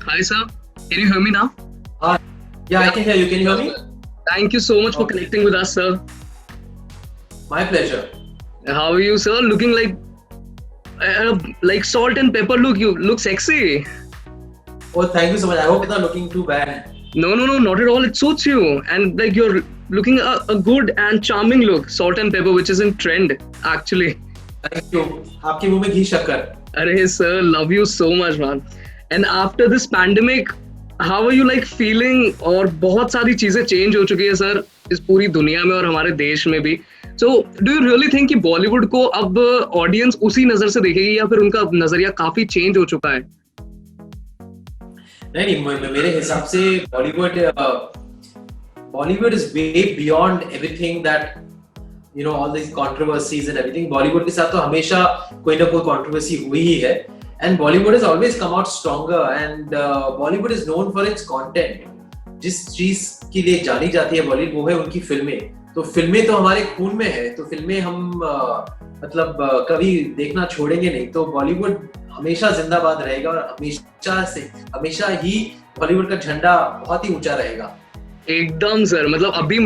Hi, sir. Can you hear me now? Hi. Yeah, I can hear you. Can you hear me? Thank you so much for Okay. connecting with us, sir. My pleasure. How are you, sir? Looking like salt and pepper. You look sexy. Oh, thank you so much. I hope it's not looking too bad. No, not at all. It suits you, and like you're looking a good and charming look. Salt and pepper, which is in trend actually. Thank you. आपके मुंह में घी शक्कर. Arey, sir, love you so much, man. And after this pandemic, how are you like feeling? और बहुत सारी चीजें change हो चुकी है सर इस पूरी दुनिया में और हमारे देश में भी. So, do you really think कि बॉलीवुड को अब ऑडियंस उसी नजर से देखेगी या फिर उनका नजरिया काफी चेंज हो चुका है? नहीं, मेरे हिसाब से Bollywood is way beyond everything that all this controversies and everything. Bollywood के साथ तो हमेशा कोई ना कोई कंट्रोवर्सी हुई ही है. And Bollywood has always come out stronger and Bollywood is known for its content. जिस चीज के लिए जानी जाती है बॉलीवुड, वो है उनकी फिल्में. तो फिल्में तो हमारे खून में है, तो फिल्में हम कभी देखना छोड़ेंगे नहीं. तो बॉलीवुड हमेशा जिंदाबाद रहेगा और हमेशा ही बॉलीवुड का झंडा बहुत ही ऊंचा रहेगा. एकदम सर. मतलब अभी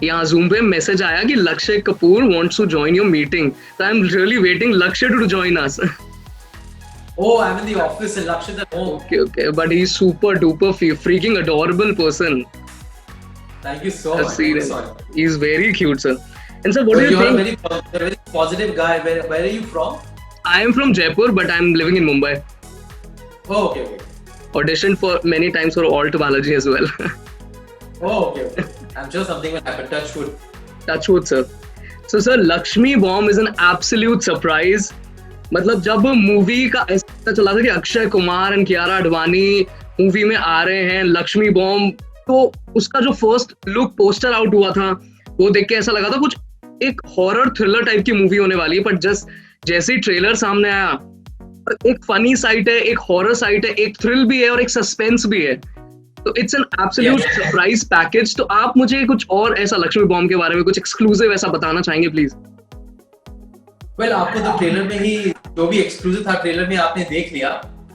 यहाँ जूम पे मैसेज आया कि Lakshya Kapoor wants to join your meeting. So I am really waiting Lakshya to join us. Oh, I'm in the office and Lakshay at home. Okay, but he's super duper freaking adorable person. Thank you so much. Sorry. He's very cute, sir. And sir, what do you think? You're a very positive guy. Where are you from? I am from Jaipur, but I'm living in Mumbai. Oh, okay. Auditioned for many times for Alt Balaji as well. Oh, okay. I'm sure something will happen. Touch wood, sir. So, sir, Lakshmi Bomb is an absolute surprise. मतलब जब movie का ऐसा चला था कि Akshay Kumar and Kiara Advani movie में आ रहे हैं लक्ष्मी बॉम्ब, तो उसका जो फर्स्ट लुक पोस्टर आउट हुआ था वो देख के ऐसा लगा था कुछ एक हॉरर थ्रिलर टाइप की मूवी होने वाली है. बट जैसे ही ट्रेलर सामने आया, एक फनी साइड है, एक हॉरर साइड है, एक थ्रिल भी है और एक सस्पेंस भी है. तो it's an absolute surprise package. तो आप मुझे कुछ और ऐसा लक्ष्मी बॉम्ब के बारे में कुछ एक्सक्लूसिव ऐसा बताना चाहेंगे प्लीज? Well, आपको तो ट्रेलर में ही जो भी एक्सक्लूसिव था ट्रेलर में आपने देख लिया.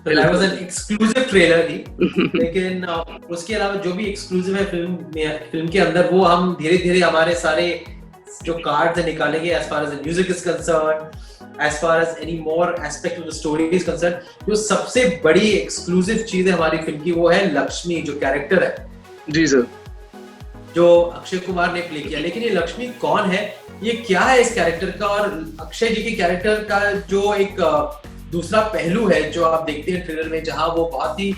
That was an exclusive trailer ही. लेकिन उसके अलावा जो भी एक्सक्लूसिव है फिल्म के अंदर, वो हम धीरे धीरे हमारे सारे जो कार्ड्स निकालेंगे as far as the music is concerned, as far as any more aspect of the story is concerned. जो सबसे बड़ी एक्सक्लूसिव चीज है हमारी फिल्म की, वो है लक्ष्मी जो कैरेक्टर है. जी सर. जो अक्षय कुमार ने प्ले किया. लेकिन ये लक्ष्मी कौन है, ये क्या है इस कैरेक्टर का, और अक्षय जी के कैरेक्टर का जो एक दूसरा पहलू है जो आप देखते हैं ट्रेलर में, जहां वो बहुत ही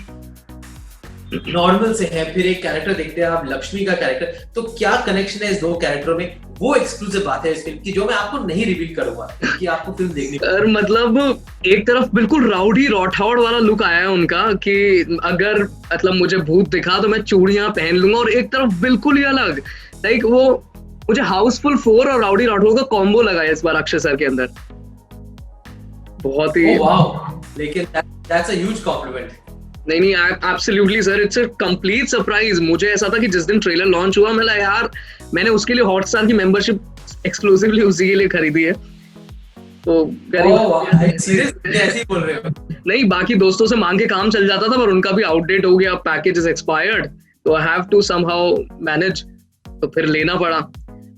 नॉर्मल से है, फिर एक कैरेक्टर देखते हैं आप लक्ष्मी का कैरेक्टर. तो क्या कनेक्शन है इस दो कैरेक्टरों में, वो एक्सक्लूसिव बात है इस फिल्म की, जो मैं आपको नहीं रिवील करूंगा कि आपको फिल्म देखनी पड़ेगी. मतलब एक तरफ बिल्कुल राउडी रॉठौड़ वाला लुक आया है उनका कि अगर मतलब मुझे भूत दिखा तो मैं चूड़ियां पहन लूंगा, और एक तरफ बिल्कुल ही अलग लाइक वो मुझे हाउसफुल 4 और राउडी राठौड़ का कॉम्बो लगा है इस बार अक्षय सर के अंदर. बहुत ही लेकिन that's a huge compliment. नहीं absolutely sir, it's a complete surprise. मुझे ऐसा था कि जिस दिन ट्रेलर लॉन्च हुआ मैं यार मैंने उसके लिए हॉटस्टार की मेंबरशिप एक्सक्लूसिवली उसी के लिए खरीदी है. तो ऐसे बोल रहे हो? नहीं, बाकी दोस्तों से मांग के काम चल जाता था, पर उनका भी आउटडेट हो गया, पैकेज इज एक्सपायर्ड, तो I have to somehow manage, तो फिर लेना पड़ा.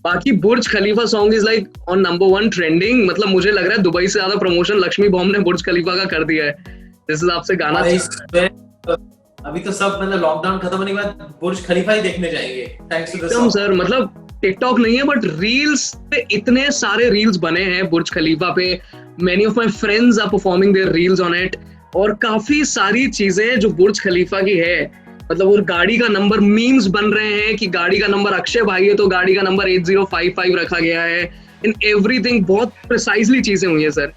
बाकी Burj Khalifa song is like on number 1 trending. मतलब मुझे लग रहा है दुबई से ज्यादा प्रमोशन लक्ष्मी बॉम्ब ने बुर्ज खलीफा का कर दिया है. दिस इज आपसे गाना अभी तो सब मतलब लॉकडाउन खत्म होने के बाद बुर्ज खलीफा ही देखने जाएंगे thanks to this song. Sir मतलब टिकटॉक नहीं है बट रील्स पे इतने सारे रील्स बने हैं बुर्ज खलीफा पे. Many of my friends are performing their reels on it, और काफी सारी चीजें जो बुर्ज खलीफा की है. मतलब वो गाड़ी का नंबर मीम्स बन रहे हैं कि गाड़ी का नंबर अक्षय भाई है तो गाड़ी का नंबर 8055 रखा गया है. इन एवरीथिंग बहुत प्रिसाइजली चीजें हुई है sir.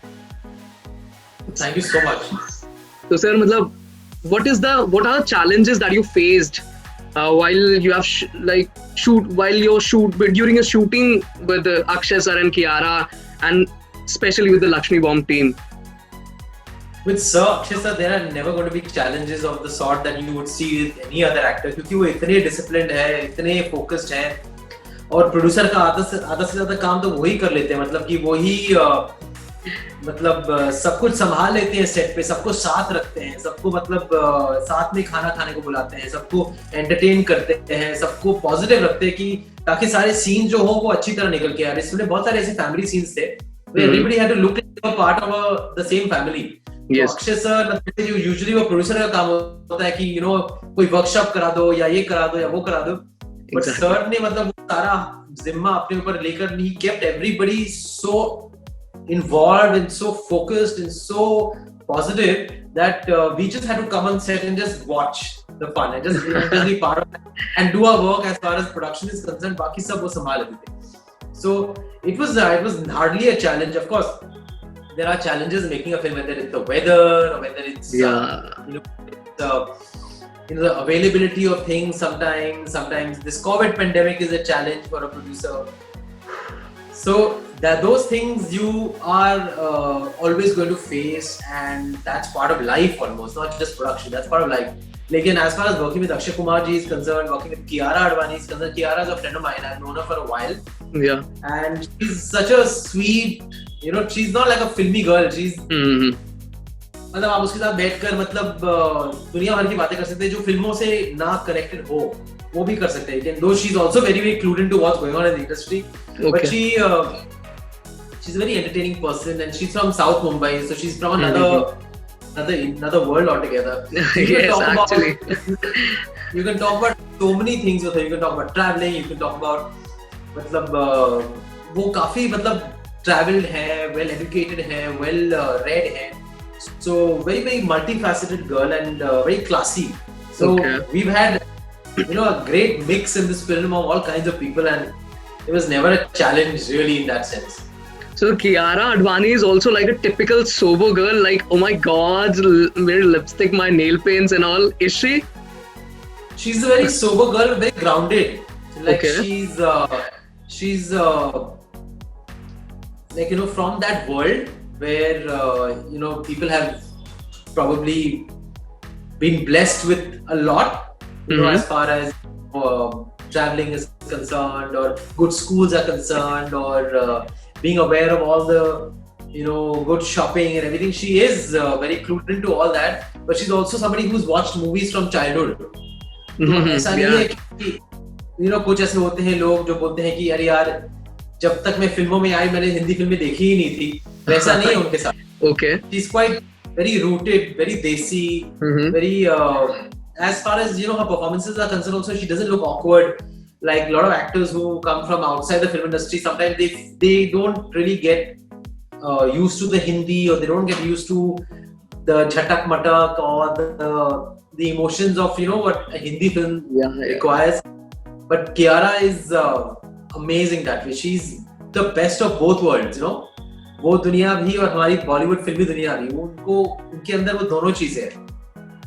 Thank you so much. तो सर मतलब what are the challenges that you faced while you have during a shooting with Akshay sir and Kiara, and especially with the Lakshmi Bomb team? With Sir Akshay sir, there are never going to be challenges of the sort that you would see with any other actor, क्योंकि वो इतने disciplined है, इतने focused हैं, और producer का आधा से ज्यादा काम तो वही कर लेते हैं. मतलब कि वही मतलब सब कुछ संभाल लेते हैं सेट पे, सबको साथ रखते हैं, सबको मतलब साथ में खाना खाने को बुलाते हैं, सबको एंटरटेन करते हैं, सबको पॉजिटिव रखते हैं कि ताकि सारे सीन जो हो वो अच्छी तरह निकल के आए। इसमें बहुत सारे ऐसे फैमिली सीन्स थे, everybody had to look like a part of the same family. Akshay sir मतलब जो यूजुअली वो प्रोड्यूसर का काम होता है कि कोई वर्कशॉप करा दो या ये करा दो या वो करा दो, बट सर ने मतलब सारा जिम्मा अपने ऊपर लेकर ही kept everybody so involved and so focused and so positive that we just had to come on set and just watch the fun and just be part of it and do our work as far as production is concerned. बाकी सब वो संभाल लेते थे. So it was hardly a challenge. Of course, there are challenges making a film, whether it's the weather or whether it's the availability of things. Sometimes this COVID pandemic is a challenge for a producer. So those things you are always going to face, and that's part of life almost, not just production, that's part of life. Lekin as far as working with Akshay Kumar ji is concerned, working with Kiara Advani is concerned, Kiara is a friend of mine, I've known her for a while. Yeah. And she's such a sweet, she's not like a filmy girl, she's मतलब आप उसके साथ बैठकर मतलब दुनिया भर की बातें कर सकते हैं जो फिल्मों से ना कनेक्टेड हो, वो भी कर सकते हैं. Though she's also very clued into what's going on in the industry, but she's a very entertaining person, and she's from South Mumbai, so she's from another world altogether. Yes, actually. You can talk about so many things with her. You can talk about traveling, you can talk about मतलब वो काफी मतलब traveled है, well educated है, well read है. So very multifaceted girl and very classy. So we've had a great mix in this film of all kinds of people, and it was never a challenge really in that sense. So Kiara Advani is also like a typical sober girl, like oh my god, my lipstick, my nail paints and all. Is she? She's a very sober girl, very grounded. Like she's like from that world where people have probably been blessed with a lot, as far as traveling is concerned, or good schools are concerned, or being aware of all the good shopping and everything. She is very clued into all that, but she's also somebody who's watched movies from childhood. ऐसा नहीं है कि कुछ ऐसे होते हैं लोग जो बोलते हैं कि अरे यार जब तक मैं फिल्मों में आई मैंने हिंदी फिल्में देखी ही नहीं थी, वैसा नहीं है उनके साथ. Okay. She's quite very rooted, very desi, very as far as her performances are concerned also, she doesn't look awkward. Like a lot of actors who come from outside the film industry, sometimes they don't really get used to the Hindi, or they don't get used to the jhatak matak or the emotions of what a Hindi film requires. But Kiara is amazing that way. She's the best of both worlds, वो दुनिया भी और हमारी बॉलीवुड फिल्मी दुनिया भी, उनको उनके अंदर वो दोनों चीजें हैं.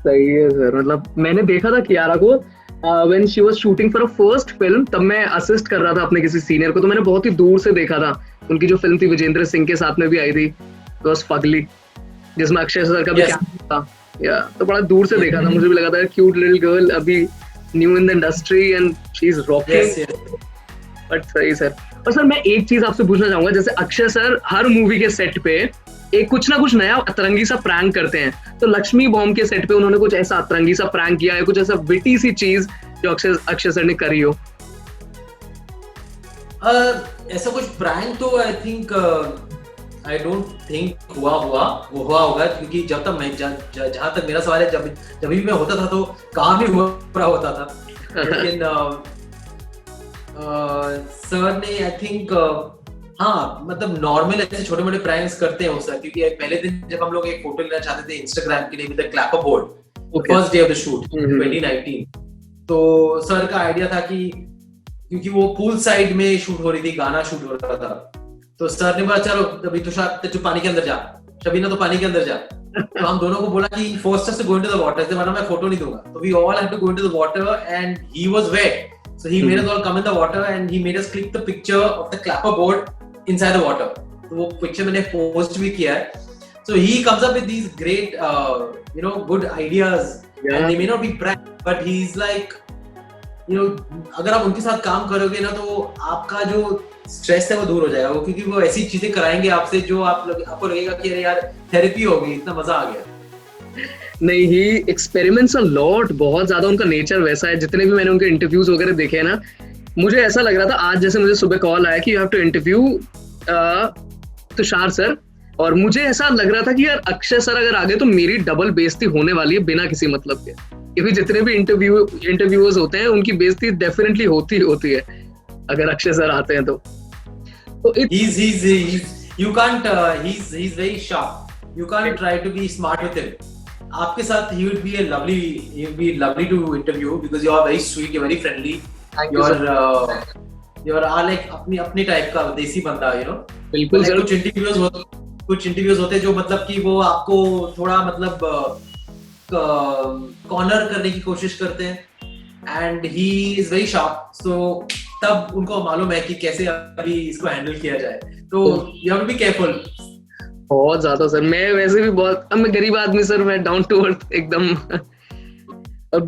सही है सर. मतलब मैंने देखा था कियारा को when she was shooting for a first film, तब मैं असिस्ट कर रहा था अपने किसी सीनियर को, तो मैंने बहुत ही दूर से देखा था. उनकी जो फिल्म थी विजेंद्र सिंह के साथ में भी आई थी, तो फगली, जिसमें अक्षय सर का भी कैरेक्टर था. तो बड़ा दूर से देखा था. मुझे भी लगा था क्यूट लिटिल गर्ल, अभी new in the industry and she is rocking. But सही सर. और सर मैं एक चीज आपसे पूछना चाहूंगा, जैसे अक्षय सर हर मूवी के सेट पे एक कुछ ना कुछ नया अतरंगी सा प्रैंक करते हैं, तो लक्ष्मी बॉम्ब के सेट पे उन्होंने कुछ ऐसा अतरंगी सा प्रैंक किया है, कुछ ऐसा विटी सी चीज जो अक्षय सर ने करी हो? ऐसा कुछ प्रैंक तो आई डोंट थिंक हुआ होगा, क्योंकि जब तक मैं जहां तक मेरा सवाल है, जब भी मैं होता था तो काम ही हुआ होता था. लेकिन सर ने आई थिंक मतलब नॉर्मल ऐसे छोटे मोटे प्रैंक्स करते हैं सर, क्योंकि पहले दिन जब हम लोग एक फोटो लेना चाहते थे इंस्टाग्राम के लिए with the Clapper board, first day of the shoot 2019, तो सर का आइडिया था कि क्योंकि वो पूल साइड में शूट हो रही थी, गाना शूट हो रहा था, तो सर ने बोला चलो अभी तो पानी के अंदर जा, शबीना तो पानी के अंदर जा. तो हम दोनों को बोला कि first to go into the water, वरना मैं फोटो नहीं दूंगा. तो we all had to go into the water and he was wet. So he made us all come in the water and he made us click the picture of the clapper board inside the water. तो वो picture मैंने post भी किया है. So he comes up with these great, good ideas, and they may not be prank, but he's like you know अगर आप उनके साथ काम करोगे ना तो आपका जो स्ट्रेस है वो दूर हो जाएगा, वो क्योंकि वो ऐसी चीजें कराएंगे आपसे जो आपको लगेगा कि अरे यार थेरेपी हो गई, इतना मजा आ गया। नहीं, ही एक्सपेरिमेंट्स अ लॉट, बहुत ज्यादा उनका नेचर वैसा है। जितने भी मैंने उनके इंटरव्यूज वगैरह देखे हैं ना, मुझे ऐसा लग रहा था आज जैसे मुझे सुबह कॉल आया कि you have to interview Tushar sir, और मुझे ऐसा लग रहा था कि यार अक्षय सर अगर आ गए तो मेरी डबल बेइज्जती होने वाली है बिना किसी मतलब के, क्योंकि जितने भी इंटरव्यूअर्स होते हैं उनकी बेइज्जती डेफिनेटली होती है अगर अक्षय सर आते हैं तो you can't he's very sharp, you can't try to be smart with him. आपके साथ he would be lovely to interview because you are very sweet, you're very friendly, you're like अपने type का देसी बंदा, you know. बिल्कुल sir. कुछ interviews होते हैं जो मतलब कि वो आपको थोड़ा मतलब कॉर्नर करने की कोशिश करते हैं, and he is very sharp, so तब उनको मालूम है कि कैसे अभी इसको हैंडल किया जाए, तो you have to be careful. बहुत ज्यादा सर, मैं वैसे भी बहुत, अब मैं गरीब आदमी सर, मैं डाउन टू अर्थ एकदम। और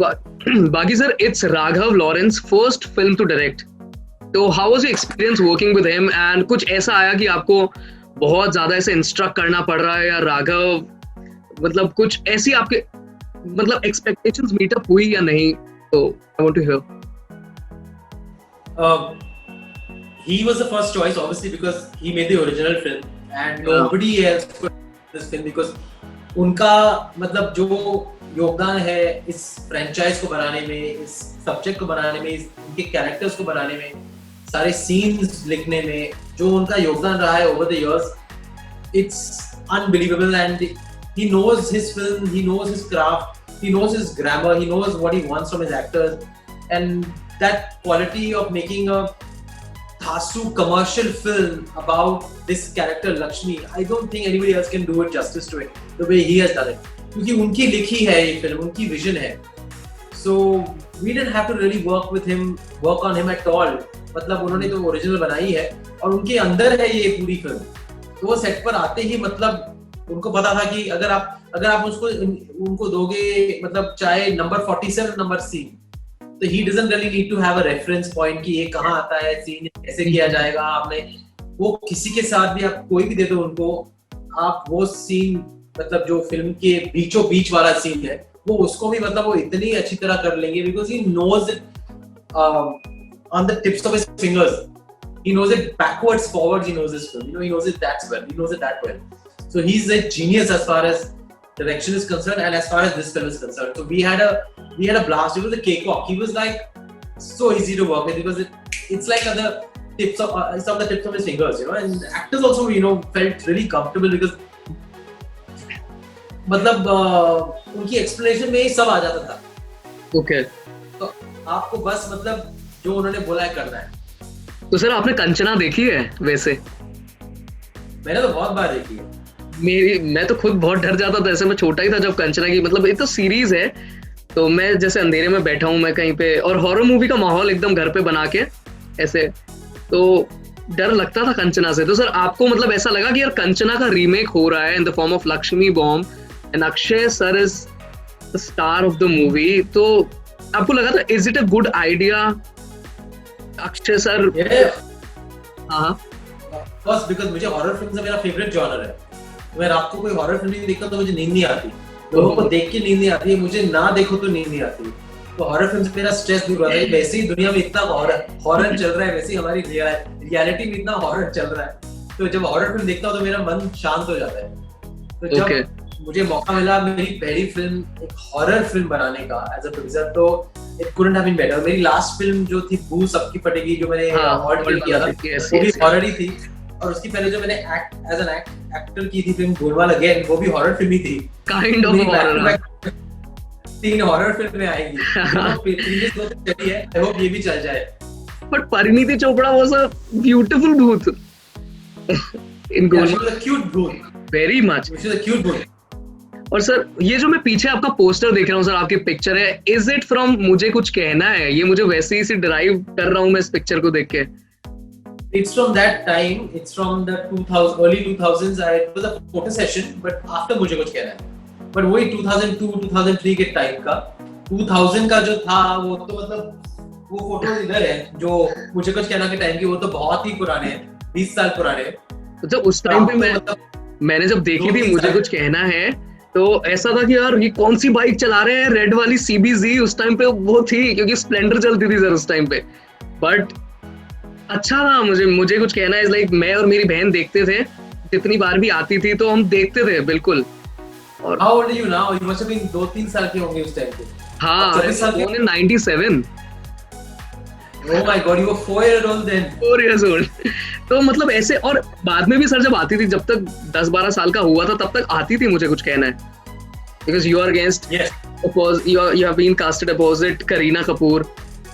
बाकी sir, it's Raghav Lawrence first film to direct, तो how was your experience working with him, and कुछ ऐसा आया कि आपको बहुत ज्यादा ऐसे इंस्ट्रक्ट करना पड़ रहा है, या राघव मतलब कुछ ऐसी आपके मतलब एक्सपेक्टेशंस मीट अप हुई या नहीं, तो I want to hear. He was the first choice obviously because he made the original film and nobody else could this film because उनका मतलब जो योगदान है इस फ्रेंचाइज को बनाने में, इस सब्जेक्ट को बनाने में, इनके कैरेक्टर्स को बनाने में, सारे सीन्स लिखने में, जो उनका योगदान रहा है over the years, it's unbelievable, and he knows his film, he knows his craft, he knows his grammar, he knows what he wants from his actors, and that quality of making a Thasu commercial film about this character Lakshmi, I don't think anybody else can do it justice to it the way he has done it, क्योंकि उनकी लिखी है ये film, उनकी vision है, so we didn't have to really work on him at all, मतलब उन्होंने तो ओरिजिनल बनाई है और उनके अंदर है ये पूरी फिल्म, तो वो सेट पर आते ही मतलब उनको पता था कि अगर आप उनको दोगे मतलब चाहे नंबर 47 नंबर सीन, तो he doesn't really need to have a reference point कि ये कहाँ आता है सीन, कैसे किया जाएगा, आपने वो किसी के साथ भी आप कोई भी दे दो उनको, आप वो सीन मतलब जो फिल्म के बीचों बीच वाला सीन है वो उसको भी मतलब वो इतनी अच्छी तरह कर लेंगे because he knows it on the tips of his fingers, he knows it backwards forwards, he knows this film, you know, he knows it that well, so he's a genius as far as direction is concerned and as far as this film is concerned. So we had a blast. It was a cakewalk. He was like so easy to work with because it's like on the tips of his fingers, you know, and actors also, you know, felt really comfortable because मतलब उनकी explanation में ही सब आ जाता था। Okay. तो आपको बस मतलब जो उन्होंने बोला है करना है। तो सर आपने कंचना देखी है वैसे? मैंने तो बहुत बार देखी है। मैं तो खुद बहुत डर जाता था, ऐसे मैं छोटा ही था जब कंचना की, मतलब ये तो सीरीज है, तो मैं जैसे अंधेरे में बैठा हूँ मैं कहीं पे, और हॉरर मूवी का माहौल एकदम घर पे बना के ऐसे, तो डर लगता था कंचना से। तो सर आपको मतलब ऐसा लगा कि यार कंचना का रीमेक हो रहा है in the form of Lakshmi bomb and Akshay sir is the star of the movie, तो आपको लगा था is it a good idea Akshay sir? हाँ, बस बिकॉज़ मुझे हॉरर फिल्म से मेरा फेवरेट जॉनर है, मैं रात को कोई हॉरर फिल्म नहीं देखता तो मुझे नींद नहीं आती, लोगों को देख के नींद नहीं आती है, मुझे ना देखो तो नींद नहीं आती, तो हॉरर फिल्म से मेरा स्ट्रेस दूर होता है। वैसे ही दुनिया में इतना हॉरर चल रहा है, वैसे ही हमारी रियलिटी में इतना हॉरर चल रहा है, तो जब हॉरर फिल्म देखता हूँ तो मेरा मन शांत हो जाता है। तो जब मुझे मौका मिला मेरी पहली फिल्म एक हॉरर फिल्म बनाने का एज अ प्रोड्यूसर, तो it couldn't have been better. मेरी लास्ट फिल्म जो थी भू सबकी फटेगी, जो मैंने हॉरर किया था, वो भी हॉरर ही थी, और उसकी पहले जो मैंने एज एन एक्टर की थी फिल्म गोलमाल अगेन, वो भी हॉरर फिल्म ही थी, काइंड ऑफ हॉरर। 3 हॉरर फिल्में आएंगी, प्रीवियस 2 चली है, आई होप ये भी चल जाए। But Parineeti Chopra was a beautiful भूत इन गोलमाल, क्यूट भूत, very much, which is a cute भूत। और सर ये जो मैं पीछे आपका पोस्टर देख रहा हूँ सर, आपकी पिक्चर है, इज इट फ्रॉम मुझे कुछ कहना है? ये मुझे वैसे ही से डिराइव कर रहा हूँ मैं इस पिक्चर को देख के। It's from that time. It's from the early 2000s. It was a photo session, but after मुझे कुछ कहना है। But वही 2002, 2003 के टाइम का, 2000 का जो था वो तो मतलब वो फोटोज इधर है जो मुझे कुछ कहना के टाइम की, वो तो बहुत ही पुराने हैं, 20 साल पुराने हैं। तो जब उस टाइम पे मैंने जब देखी थी मुझे कुछ कहना है, तो ऐसा था कि यार ये कौन सी बाइक चला रहे हैं, रेड वाली CBZ उस टाइम पे वो थी, क्योंकि स्प्लेंडर चलती थी सर उस टाइम पे। बट अच्छा था, मुझे कुछ कहना है लाइक मैं और मेरी बहन देखते थे, जितनी बार भी आती थी तो हम देखते थे बिल्कुल। और how old are you now? You must have been 2-3 साल के होंगे उस टाइम पे। हाँ, 97। Oh my God, you were 4 years old then. 4 years old. तो मतलब ऐसे, और बाद में भी सर जब आती थी, जब तक 10-12 साल का हुआ था तब तक आती थी, मुझे कुछ कहना है, because you are against, yes, you have been casted opposite Kareena Kapoor,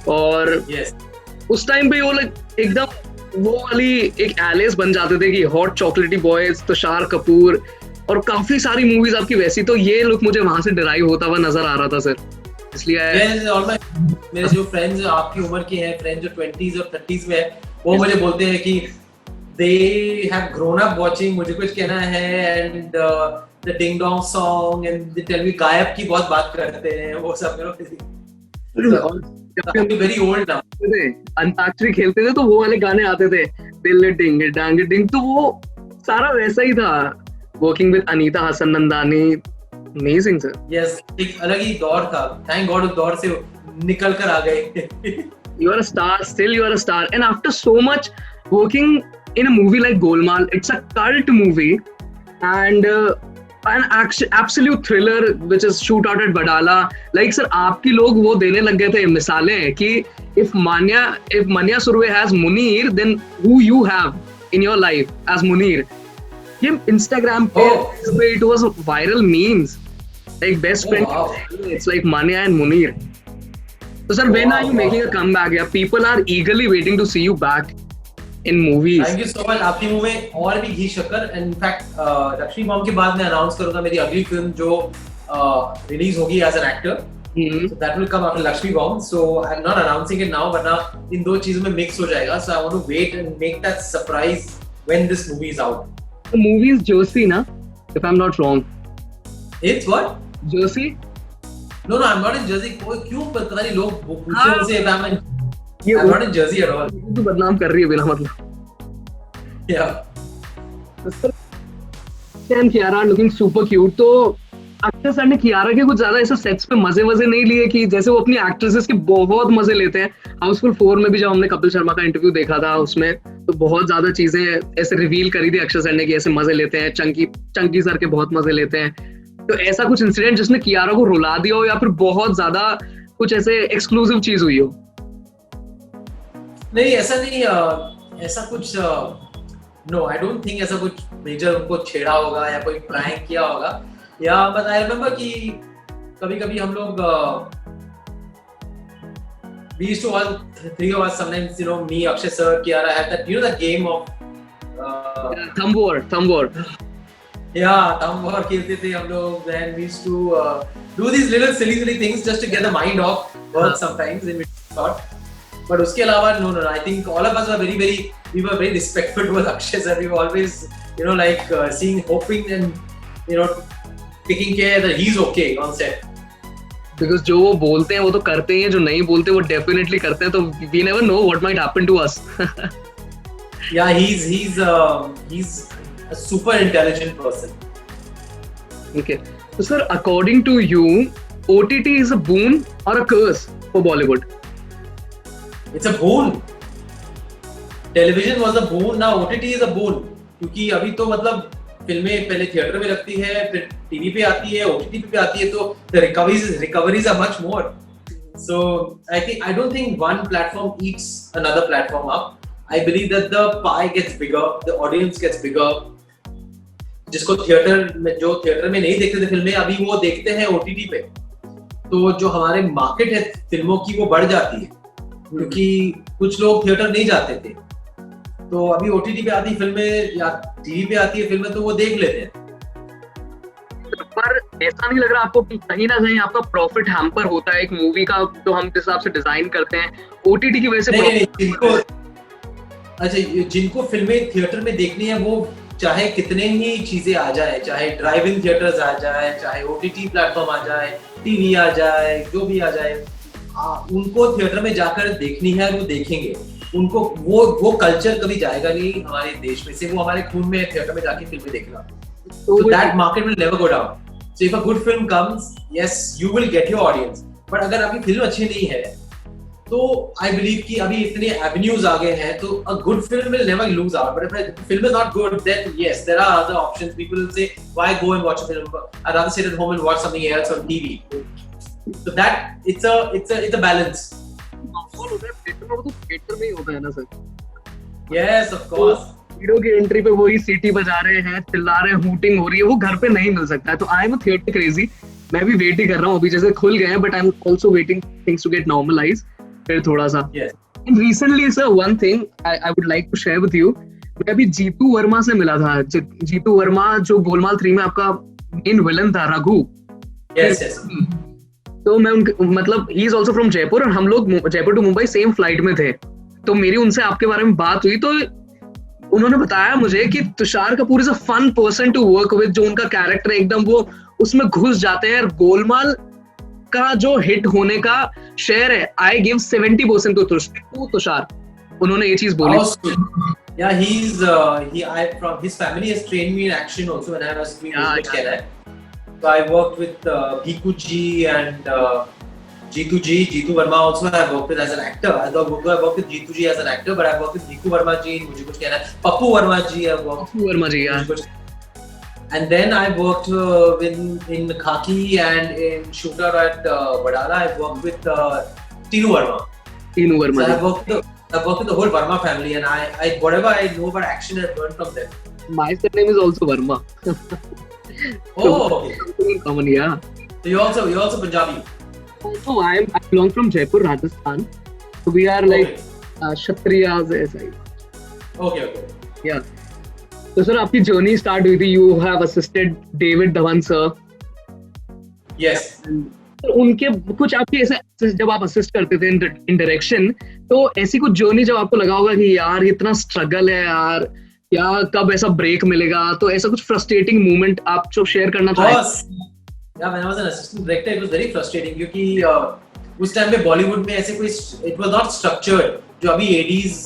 और yes, उस टाइम पे वो एकदम वो वाली एक एलिस बन जाते थे कि हॉट चॉकलेटी बॉयज, तुषार कपूर, और काफी सारी मूवीज आपकी वैसी, तो ये लुक मुझे वहां से डिराइव होता हुआ नजर आ रहा था सर, इसलिए मेरे जो फ्रेंड्स आपकी उम्र के हैं, फ्रेंड्स जो 20s और 30s में है, वो मुझे बोलते हैं कि they have grown up watching मुझे कुछ कहना है and the ding dong song and they tell me गायब की बहुत बात करते हैं वो सब, very old now. अंताक्षरी खेलते थे तो वो वाले गाने आते थे, दिल डिंग डांग डिंग, तो वो सारा वैसा ही था। Working with Anita Hasan Nandani, amazing sir. Yes, एक अलग ही दौर था, थैंक गॉड उस दौर से निकल कर आ गए। You are a star, still you are a star, and after so much working in a movie like Golmaal, it's a cult movie and an absolute thriller which is Shootout at Wadala. Like sir, आपकी लोग वो देने लग गए थे मिसालें कि if Manya Surve has Munir, then who you have in your life as Munir. ये Instagram पे it was viral memes like best friend. Wow. It's like Manya and Munir. So sir, when are you making a comeback? Yeah, people are eagerly waiting to see you back in movies. Thank you so much. आपकी movie में और भी घी शक्कर, and in fact Lakshmi bomb के बाद मैं announce करूंगा मेरी अगली फिल्म जो रिलीज होगी as an actor. So that will come after Lakshmi Bomb. So I'm not announcing it now, वरना इन दो चीजों में mix हो जाएगा. So I want to wait and make that surprise when this movie is out. The movie is Joshi, na? If I'm not wrong. It's what? Joshi? No, I'm not in Jersey. क्यों पता नहीं लोग पूछते हैं मुझसे I'm not in Jersey at all. तू बदनाम कर रही है बिना मतलब. Yeah. And Kiara are looking super cute. तो अक्षय सर ने कियारा के कुछ ज्यादा ऐसे सेट्स पे मजे नहीं लिए कि जैसे वो अपनी एक्ट्रेसेस के बहुत मजे लेते हैं। हाउसफुल 4 में भी जब हमने कपिल शर्मा का इंटरव्यू देखा था उसमें तो बहुत ज्यादा चीजें ऐसे रिवील करी थी अक्षय सर ने कि ऐसे मजे लेते हैं, चंकी सर के बहुत मजे लेते हैं। तो ऐसा कुछ इंसिडेंट जिसने कियारा को रुला दिया हो या फिर बहुत ज्यादा कुछ ऐसे एक्सक्लूसिव चीज हुई हो? नहीं, ऐसा नहीं, ऐसा कुछ नो, आई डोंट थिंक ऐसा कुछ मेजर उनको छेड़ा होगा या कोई प्रैंक किया होगा। या बट आई रिमेम्बर कि कभी-कभी हम लोग we used to all three of us sometimes, you know, me, Akshay sir, Kiara had that, you know, that game of thumb war. Yeah, thumb war खेलते थे हम लोग, and we used to do these little silly things just to get the mind off work sometimes in thought. But उसके अलावा no, I think all of us were we were very respectful towards Akshay sir. We were always, you know, like hoping and, you know, taking care that he's okay on set. Because जो वो बोलते हैं वो तो करते ही हैं, जो नहीं बोलते वो डेफिनेटली करते हैं, तो we never know what might happen to us. Yeah, he's a super intelligent person. Okay, so sir, according to you, OTT is a boon or a curse for Bollywood? It's a boon. Television was a boon, now OTT is a boon. क्योंकि अभी तो मतलब फिल्में पहले theatre में लगती है, फिर टीवी पे आती है, ओटीटी पे आती है, तो the recoveries are much more. So I don't think one platform eats another platform up. I believe that the pie gets bigger, the audience gets bigger. जो थिएटर में नहीं देखते थे फिल्में, अभी वो देखते हैं ओटीटी पे, तो जो हमारे मार्केट है फिल्मों की वो बढ़ जाती है, क्योंकि कुछ लोग थिएटर नहीं जाते थे, तो अभी ओटीटी पे आती फिल्में या टीवी पे आती है फिल्में तो वो देख लेते हैं। पर ऐसा नहीं लग रहा आपको कि कहीं ना कहीं आपका प्रॉफिट हैम्पर होता है एक मूवी का, तो हम जिस हिसाब से डिजाइन करते हैं ओटीटी की वजह से? नहीं, जिनको फिल्में थिएटर में देखनी है वो चाहे कितने ही चीजें आ जाए, चाहे ड्राइव इन थिएटर्स आ जाए, चाहे ओटीटी प्लेटफॉर्म आ जाए, टीवी आ जाए, जो भी आ जाए, उनको थिएटर में जाकर देखनी है, वो देखेंगे। उनको वो कल्चर कभी जाएगा नहीं हमारे देश में से, वो हमारे खून में थिएटर में जाके फिल्में देखना। So that market will never go down. So if a good film comes, yes, you will get your audience. But अगर आपकी फिल्म अच्छी नहीं है, तो I believe कि अभी इतने avenues आ गए हैं, तो a good film will never lose out. But if a film is not good, then yes, there are other options. People will say, why go and watch a film? I'd rather sit at home and watch something else on TV. So that it's a balance. Theatre में ही होता है ना sir? Yes, of course. Hero की entry पे वही सीटी बजा रहे हैं, चिल्ला रहे हैं, हूटिंग हो रही है, वो घर पे नहीं मिल सकता है। तो आई एम थिएटर क्रेजी, मैं भी वेट ही कर रहा हूँ। अभी जैसे खुल गए हैं, but I am also waiting things to get normalise फिर थोड़ा सा। And recently sir one thing I would like to share with you, मैं अभी जीतू वर्मा से मिला था। जीतू वर्मा जो गोलमाल 3 में आपका मेन विलन था, रघु। Yes. तो मैं मतलब he is also from Jaipur, और हम लोग Jaipur to Mumbai same flight में थे। तो मेरी उनसे आपके बारे में बात हुई, तो उन्होंने बताया मुझे कि Tushar Kapoor is a fun person to work with. जो उनका कैरेक्टर एकदम वो उसमें घुस जाते हैं। गोलमाल का जो हिट होने का शेयर है, आई गिव 70% टू तुषार। उन्होंने ये चीज बोली। Yeah, from his family has trained me in action also when I was doing Kerala. So I worked with Bhiku ji and Jeetu Verma also I worked with as an actor. I worked with Jeetu ji as an actor, but I worked with Bhiku Verma ji in Mujhe Kuch Kehna Hai. Pappu Verma ji I worked. Pappu Verma ji, yeah. And then I worked in Khaki and in Shooter at Wadala. I worked with Tinu Verma. So I worked with the whole Verma family, and I whatever I know about action I learned from them. My surname is also Verma. Oh, okay. Common, yeah. So you're also Punjabi. No, I belong from Jaipur, Rajasthan. So we are like Kshatriyas ऐसा ही. Okay. Yeah. तो sir आपकी journey start हुई थी, you have assisted David Dhawan sir. Yes. तो उनके कुछ आपके ऐसे जब आप असिस्ट करते थे इन डायरेक्शन, तो ऐसी कुछ जर्नी जब आपको लगा होगा कि यार इतना स्ट्रगल है यार, या कब ऐसा ब्रेक मिलेगा, तो ऐसा कुछ फ्रस्ट्रेटिंग मोमेंट आप जो शेयर करना चाहें? Yeah, when I was an assistant director, it was very frustrating क्योंकि उस टाइम पे बॉलीवुड में ऐसे कोई it was not structured. जो अभी ADs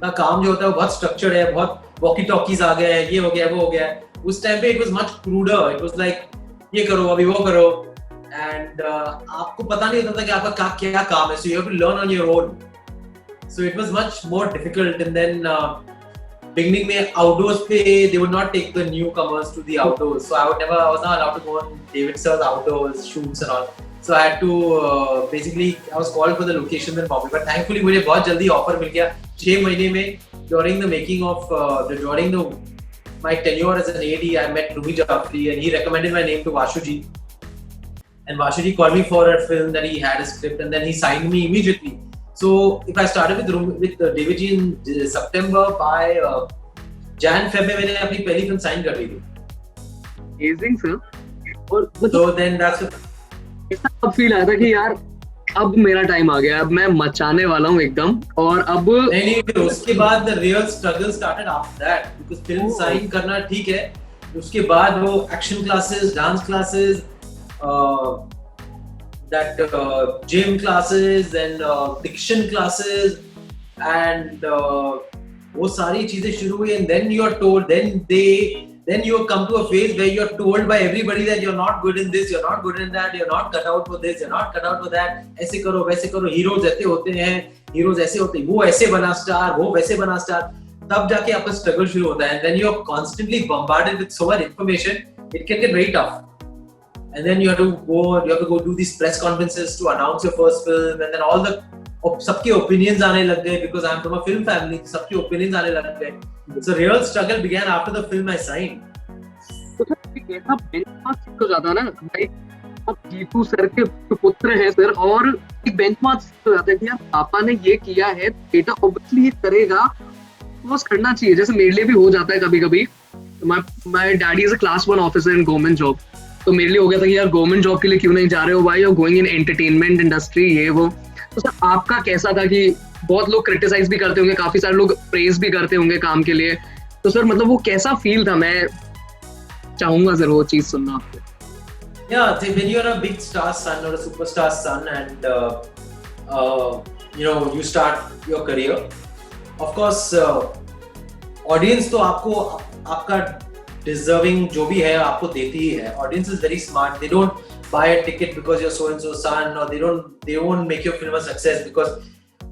का काम जो होता है वो बहुत structured है, बहुत वॉकी टॉकीज आ गए हैं, ये हो गया वो हो गया। उस टाइम पे it was much cruder. It was like ये करो अभी वो करो, and आपको पता नहीं होता था कि आपका क्या काम है, so you have to learn on your own. So it was much more difficult, and then beginning में outdoors पे they would not take the newcomers to the outdoors, so I was not allowed to go on David sir's outdoors shoots and all. So I had to basically I was called for the locations in Bombay, but thankfully मुझे बहुत जल्दी offer मिल गया 6 महीने में। During the making of my tenure as an AD, I met Ruby Jaffrey and he recommended my name to Vashu ji, and Vashu ji called me for a film that he had a script, and then he signed me immediately. So if I started with David ji in September, by Jan-Feb में मैंने अपनी पहली film sign कर ली थी। Amazing sir. और so then that's ऐसा feel आया था कि यार अब मेरा टाइम आ गया, अब मैं मचाने वाला हूँ एकदम, और अब नहीं उसके बाद the real struggle started after that, because film sign करना ठीक है, उसके बाद वो action classes, dance classes, that gym classes and diction classes and वो सारी चीजें शुरू हुई, and then you are told, then you come to a phase where you are told by everybody that you're not good in this, you're not good in that, you're not cut out for this, you're not cut out for that, ऐसे करो वैसे करो, heroes ऐसे होते हैं, heroes ऐसे होते हैं, वो ऐसे बना स्टार, वो वैसे बना स्टार, तब जाके आपका स्ट्रगल शुरू होता है, and then you're constantly bombarded with so much information, it can get very tough. And then you have to go do these press conferences to announce your first film, and then all the सबके opinions आने लग गए, because I'm from a film family, सबके opinions आने लग गए. So real struggle began after the film I signed. तो sir ऐसा बेंचमार्क हो जाता है ना भाई, आप जीतू सर के पुत्र हैं सर, और एक बेंचमार्क हो जाता है कि यार पापा ने ये किया है, बेटा ऑब्वियसली ये करेगा, बस करना चाहिए। जैसे मेरे लिए भी हो जाता है कभी-कभी, my daddy is a class 1 officer in government job, तो मेरे लिए हो गया था कि यार गवर्नमेंट जॉब के लिए क्यों नहीं जा रहे हो भाई, और गोइंग इन एंटरटेनमेंट इंडस्ट्री ये वो। तो सर आपका कैसा था कि बहुत लोग क्रिटिसाइज भी करते होंगे, काफी सारे लोग प्रेज भी करते होंगे काम के लिए, तो सर मतलब वो कैसा फील था? मैं चाहूंगा सर वो चीज सुनना आपसे। Yeah, when you're a big star son or a superstar son, and you start your career. Of course, audience तो आपको आपका deserving जो भी है आपको देती ही है. Audience is very smart. They don't buy a ticket because you're so and so son, or they won't make your film a success because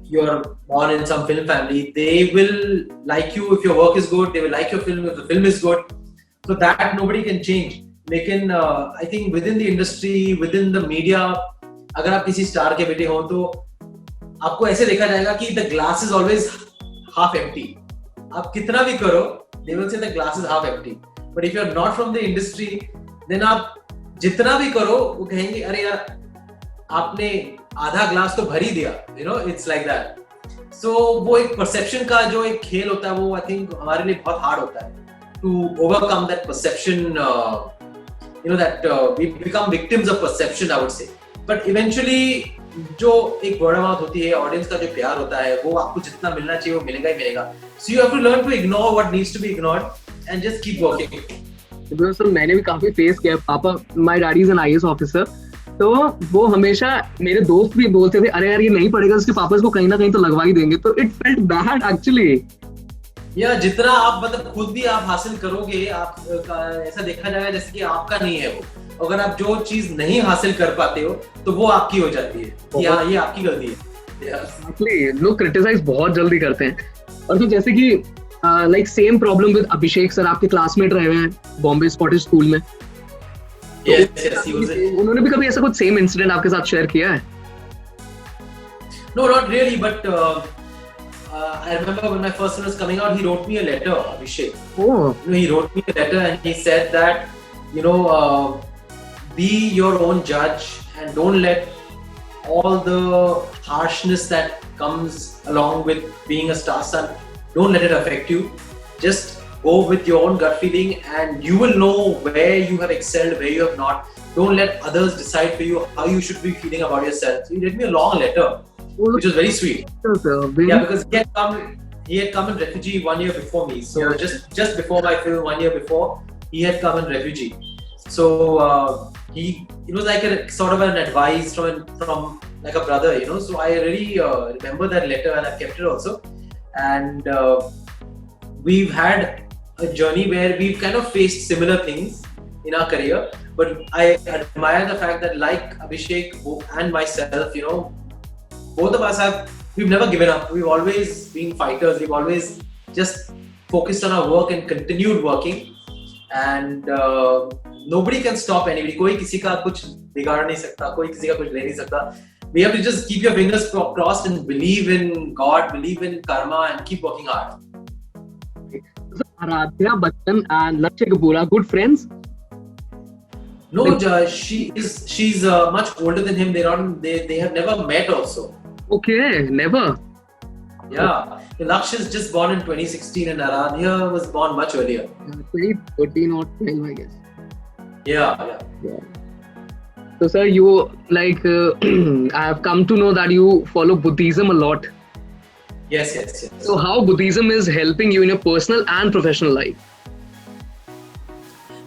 you're born in some film family. They will like you if your work is good. They will like your film if the film is good. So that nobody can change. लेकिन I think within the industry, within the media, अगर आप किसी star के बेटे हो तो आपको ऐसे देखा जाएगा कि the glass is always half empty. आप कितना भी करो, they will say the glass is half empty. But if you're not from the industry, then आप जितना भी करो वो कहेंगे अरे यार आपने आधा ग्लास तो भर ही दिया. It's like that. So वो एक perception का जो एक खेल होता है वो I think हमारे लिए बहुत hard होता है to overcome that perception. That we become victims of perception, I would say. But eventually जो एक word of mouth होती है, audience का जो प्यार होता है वो आपको जितना मिलना चाहिए वो मिलेगा ही मिलेगा. So you have to learn to ignore what needs to be ignored and just keep working. Sir मैंने भी काफी फेस किया. पापा, my daddy is an IAS officer, तो वो हमेशा, मेरे दोस्त भी बोलते थे अरे यार ये नहीं पढ़ेगा, उसके पापा इसको कहीं ना कहीं तो लगवा ही देंगे. तो it felt bad actually. या जितना आप मतलब खुद भी आप हासिल करोगे, आप ऐसा देखा जाएगा जैसे कि आपका नहीं है वो. अगर आप जो चीज नहीं हासिल कर पाते हो तो वो आपकी हो जाती है कि हाँ ये आपकी गलती है. Exactly. लोग क्रिटिसाइज बहुत जल्दी करते हैं. और तो जैसे कि like same problem with Abhishek sir, आपके क्लासमेट रहे हैं बॉम्बे स्कॉटिश स्कूल में. उन्होंने भी कभी ऐसा कुछ सेम इंसिडेंट आपके साथ शेयर किया है? No, not really, but I remember when my first film was coming out, he wrote me a letter, Abhishek. Oh. He wrote me a letter and he said that, be your own judge and don't let all the harshness that comes along with being a star son, don't let it affect you. Just go with your own gut feeling and you will know where you have excelled, where you have not. Don't let others decide for you how you should be feeling about yourself. So he wrote me a long letter, which was very sweet. Yeah, because he had come in refugee 1 year before me. So yeah, just before my film, 1 year before, he had come in refugee. So it was like a sort of an advice from like a brother, So I really remember that letter and I've kept it also. And we've had a journey where we've kind of faced similar things in our career. But I admire the fact that like Abhishek and myself, both of us we've never given up. We've always been fighters. We've always just focused on our work and continued working. And nobody can stop anybody. कोई किसी का कुछ बिगाड़ नहीं सकता, कोई किसी का कुछ ले नहीं सकता. We have to just keep your fingers crossed and believe in God, believe in karma, and keep working hard. So, Aradhya Bachchan and Lakshya Kapoor are good friends? No, she's much older than him. They have never met also. Okay, never. Yeah, Lakshya is just born in 2016 and Aradhya was born much earlier. 2013 or 12, I guess. Yeah. So sir, you I have come to know that you follow Buddhism a lot. Yes. So how Buddhism is helping you in your personal and professional life?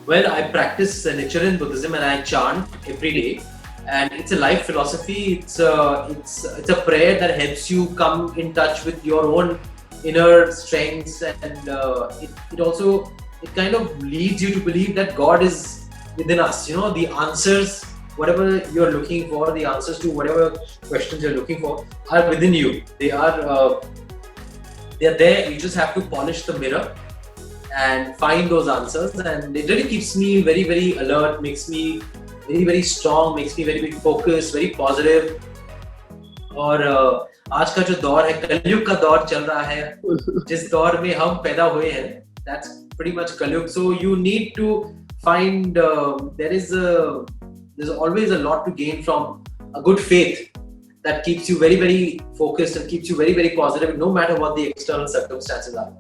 Well, I practice Nichiren Buddhism and I chant every day. And it's a life philosophy. It's a prayer that helps you come in touch with your own inner strengths, and it kind of leads you to believe that God is within us. The answers, whatever you're looking for, the answers to whatever questions you're looking for, are within you. They are there. You just have to polish the mirror and find those answers. And it really keeps me very, very alert. Makes me very, very strong, makes me very, very focused, very positive. और आज का जो दौर है, कलयुग का दौर चल रहा है, जिस दौर में हम पैदा हुए हैं, that's pretty much कलयुग. So you need to find there's always a lot to gain from a good faith that keeps you very, very focused and keeps you very, very positive, no matter what the external circumstances are.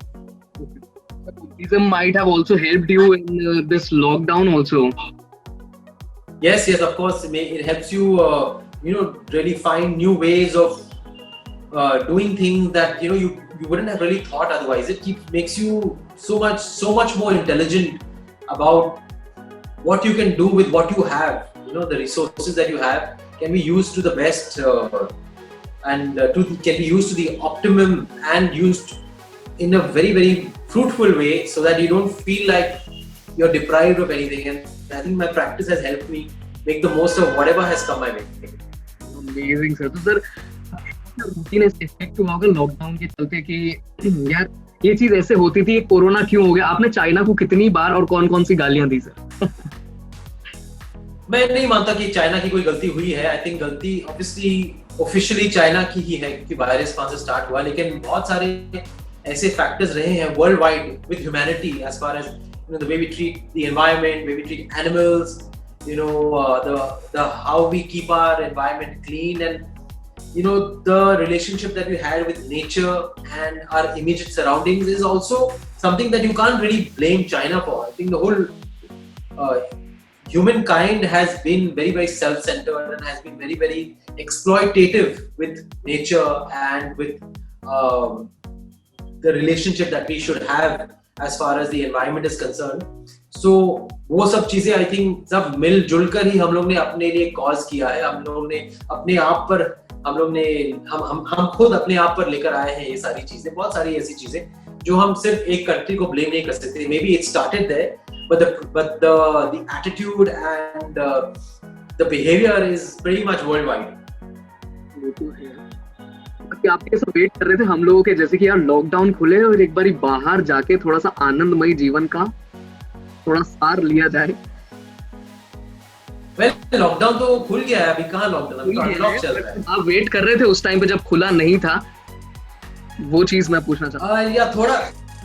Buddhism might have also helped you in this lockdown also. Yes, of course. It helps you, really find new ways of doing things that you wouldn't have really thought otherwise. It makes you so much more intelligent about what you can do with what you have. The resources that you have can be used to the best and can be used to the optimum and used in a very, very fruitful way, so that you don't feel like you're deprived of anything. And I think my practice has helped me make the most of whatever has come my way. Amazing sir. तो sir routine effect हुआ होगा lockdown के चलते कि यार ये चीज ऐसे होती थी, कोरोना क्यों हो गया? आपने चाइना को कितनी बार और कौन कौन सी गालियां दी सर? मैं नहीं मानता कि चाइना की कोई गलती हुई है। आई थिंक गलती ऑब्वियसली ऑफिशियली चाइना की ही है, क्योंकि वायरस वहां से स्टार्ट हुआ, लेकिन बहुत सारे ऐसे फैक्टर्स रहे हैं worldwide with humanity, as far as the way we treat the environment, way we treat animals, the how we keep our environment clean, and the relationship that we had with nature and our immediate surroundings is also something that you can't really blame China for. I think the whole humankind has been very, very self-centered and has been very, very exploitative with nature and with the relationship that we should have as far as the environment is concerned. So वो सब चीजें I think सब मिलजुल कर ही हम लोग ने अपने लिए कॉज किया है। हम लोग ने अपने आप पर हम खुद अपने आप पर लेकर आए हैं ये सारी चीजें। बहुत सारी ऐसी चीजें जो हम सिर्फ एक कंट्री को ब्लेम नहीं कर सकते। Maybe it started there, but the attitude and the behavior is pretty much worldwide. वो तो है कि आप कैसे वेट कर रहे थे हम लोगों के, जैसे कि यार लॉकडाउन खुले और एक बारी बाहर जाके थोड़ा सा आनंदमय जीवन का थोड़ा सार लिया जाए। वेल लॉकडाउन तो खुल गया है, अभी कहाँ लॉकडाउन, अभी अनलॉक चल रहा है। आप वेट कर रहे थे उस टाइम पे जब खुला नहीं था, वो चीज मैं पूछना चाहता हूँ। या थोड़ा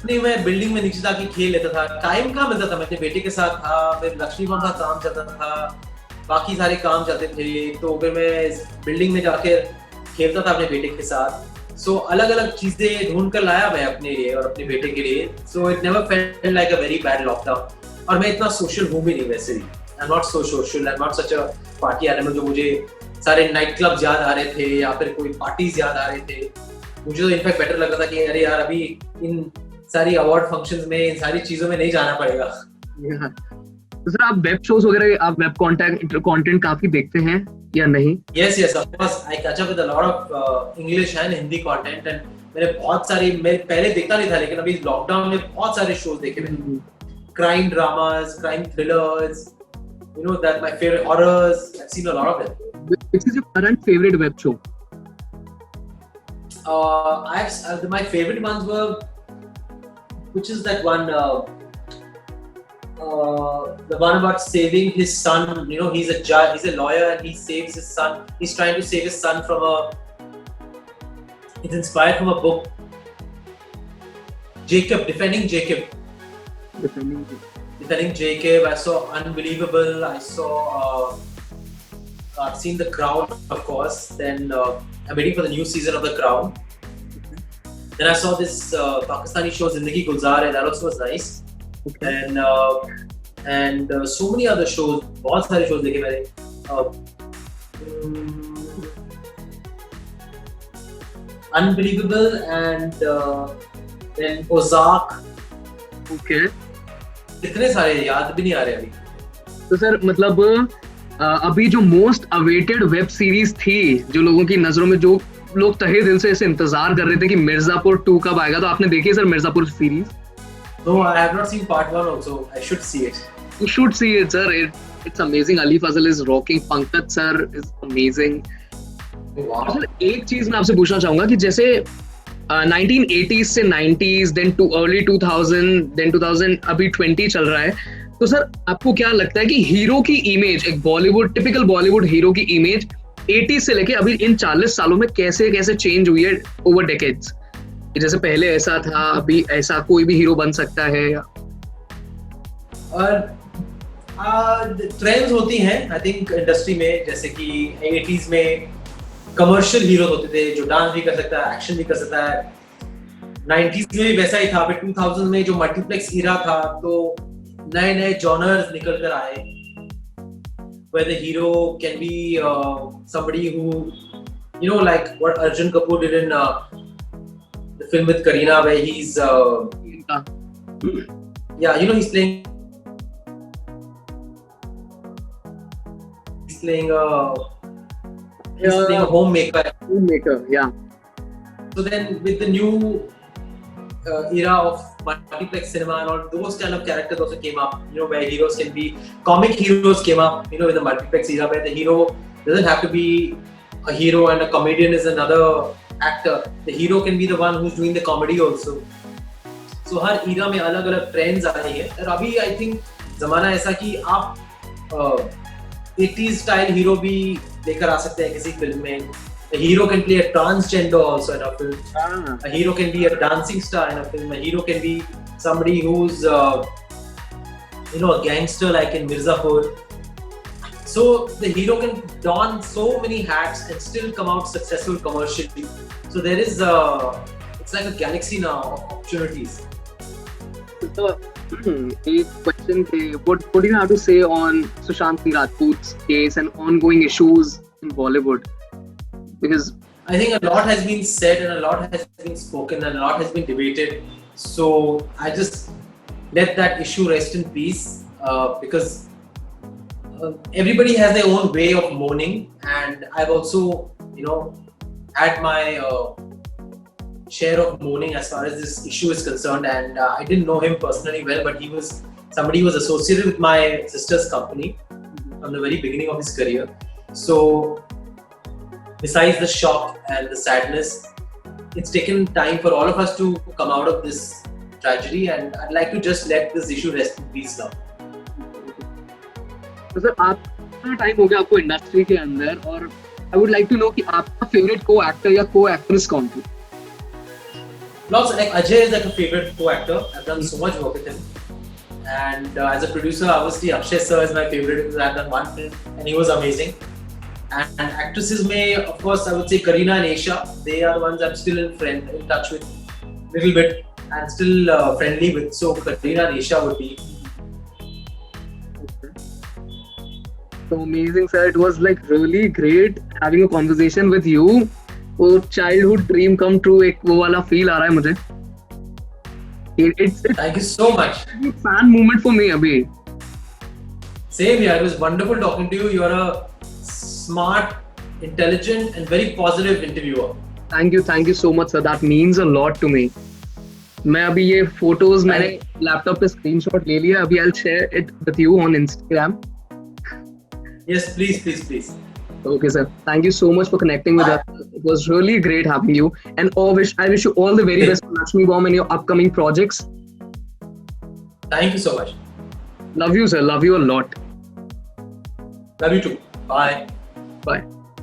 नहीं, मैं बिल्डिंग में नीचे जाके खेल लेता था, टाइम कहाँ मिलता था। मैं अपने बेटे के साथ था, फिर लक्ष्मी बम का काम चलता था, बाकी सारे काम चलते थे, तो फिर मैं बिल्डिंग में जाकर खेलता था अपने बेटे के साथ। सो अलग अलग चीजें ढूंढ कर लाया मैं अपने लिए और अपने बेटे के लिए। So it never felt like a very bad lockdown. और मैं इतना सोशल हूँ भी नहीं वैसे भी। I am not so social, I am not such a party animal जो मुझे सारे नाइट क्लब्स याद आ रहे थे या फिर कोई पार्टीज याद आ रहे थे। मुझे तो इनफैक्ट बेटर लग रहा था कि अरे यार अभी इन सारी अवार्ड फंक्शंस में, इन सारी चीजों में नहीं जाना पड़ेगा। तो सर आप वेब शोज वगैरह, आप वेब कंटेंट काफी देखते हैं या नहीं? Yes, of course. I catch up with a lot of English and Hindi content, and मैंने बहुत सारी, मैं पहले देखता नहीं था लेकिन अभी लॉकडाउन में बहुत सारे शोज देखे मैंने। Crime dramas, crime thrillers, that my favorite horrors. I've seen a lot of them. Which is your current favorite web show? My favorite ones were, which is that one, the one about saving his son. He's a judge, he's a lawyer, and he saves his son. He's trying to save his son from it's inspired from a book. Defending Jacob. I saw Unbelievable. I've seen The Crown, of course. Then I'm waiting for the new season of The Crown. Then I saw this Pakistani show Zindagi Gulzar, and that also was nice. Okay. And so many other shows, बहुत सारे shows देखे मैंने। Unbelievable and then Ozark. Okay. इतने सारे याद भी नहीं आ रहे अभी। तो सर मतलब अभी जो मोस्ट अवेटेड वेब सीरीज थी, जो लोगों की नजरों में, जो लोग तहे दिल से इसे इंतजार कर रहे थे कि मिर्जापुर 2 कब आएगा, तो आपने देखी sir Mirzapur series? No, I have not seen part 1 also. I should see it. You should see it, sir. It's amazing. Ali Fazal is rocking. Pankaj sir is amazing. Wow. Sir एक चीज मैं आपसे पूछना चाहूंगा कि जैसे 1980s से 90s, then to early 2000, then 2000, अभी 20 चल रहा है, तो सर आपको क्या लगता है कि हीरो की इमेज, एक बॉलीवुड टिपिकल बॉलीवुड हीरो की इमेज 80s से लेके अभी इन 40 सालों में कैसे कैसे चेंज हुई है ओवर डेकेड्स? जैसे पहले ऐसा था, अभी ऐसा कोई भी हीरो बन सकता है? और ट्रेंड्स होती हैं आई थिंक इंडस्ट्री में, जैसे कि 80s में कमर्शियल हीरो होते थे जो डांस भी कर सकता है, एक्शन भी कर सकता है। 90s में भी वैसा ही था, फिर 2000 में जो मल्टीप्लेक्स ईरा था, तो नए नए जॉनर्स निकल कर आए, where the hero can be somebody who like what Arjun Kapoor did in the film with Kareena, where he's he's playing He's playing a homemaker. Filmmaker, yeah. So then with the new era of multiplex cinema and all those kind of characters also came up, where heroes can be, comic heroes came up, with the multiplex era where the hero doesn't have to be a hero and a comedian is another actor. The hero can be the one who's doing the comedy also. So her era में अलग अलग trends आ रही है और अभी I think ज़माना ऐसा कि आप 80s style hero भी लेकर आ सकते हैं किसी फिल्म में. A hero can play a transgender also in a film. A hero can be a dancing star in a film. A hero can be somebody who's a gangster like in Mirzapur. So the hero can don so many hats and still come out successful commercially. So there is it's like a galaxy now of opportunities. So, a question: what do you have to say on Sushant Singh Rajput's case and ongoing issues in Bollywood? Because I think a lot has been said and a lot has been spoken and a lot has been debated. So I just let that issue rest in peace because everybody has their own way of mourning, and I've also, had my share of mourning as far as this issue is concerned. And I didn't know him personally well, but he was somebody who was associated with my sister's company from the very beginning of his career. So besides the shock and the sadness, it's taken time for all of us to come out of this tragedy, and I'd like to just let this issue rest in peace now. तो sir आपका time हो गया आपको industry के अंदर, और I would like to know कि आपका फेवरेट को एक्टर या को एक्ट्रेस कौन थी? Lots, like Ajay is like a favorite co-actor. I've done so much work with him, and as a producer, obviously Akshay sir is my favorite because I've done one film and he was amazing. And actresses may, of course, I would say Kareena and Aisha. They are the ones I'm still in touch with, little bit, and still friendly with. So Kareena and Aisha would be. So amazing, sir. It was like really great having a conversation with you. वो childhood dream come true, एक वो वाला feel आ रहा है मुझे. It's Thank you so much. a fan moment for me अभी. Same here. It was wonderful talking to you. You are a smart, intelligent, and very positive interviewer. Thank you so much, sir. That means a lot to me. मैं अभी ये photos मैंने laptop पे screenshot ले लिया. अभी I'll share it with you on Instagram. Yes, please. Okay, sir. Thank you so much for connecting with us. It was really great having you, and I wish you all the very best for Lakshmi Bomb and your upcoming projects. Thank you so much. Love you, sir. Love you a lot. Love you too. Bye. Bye.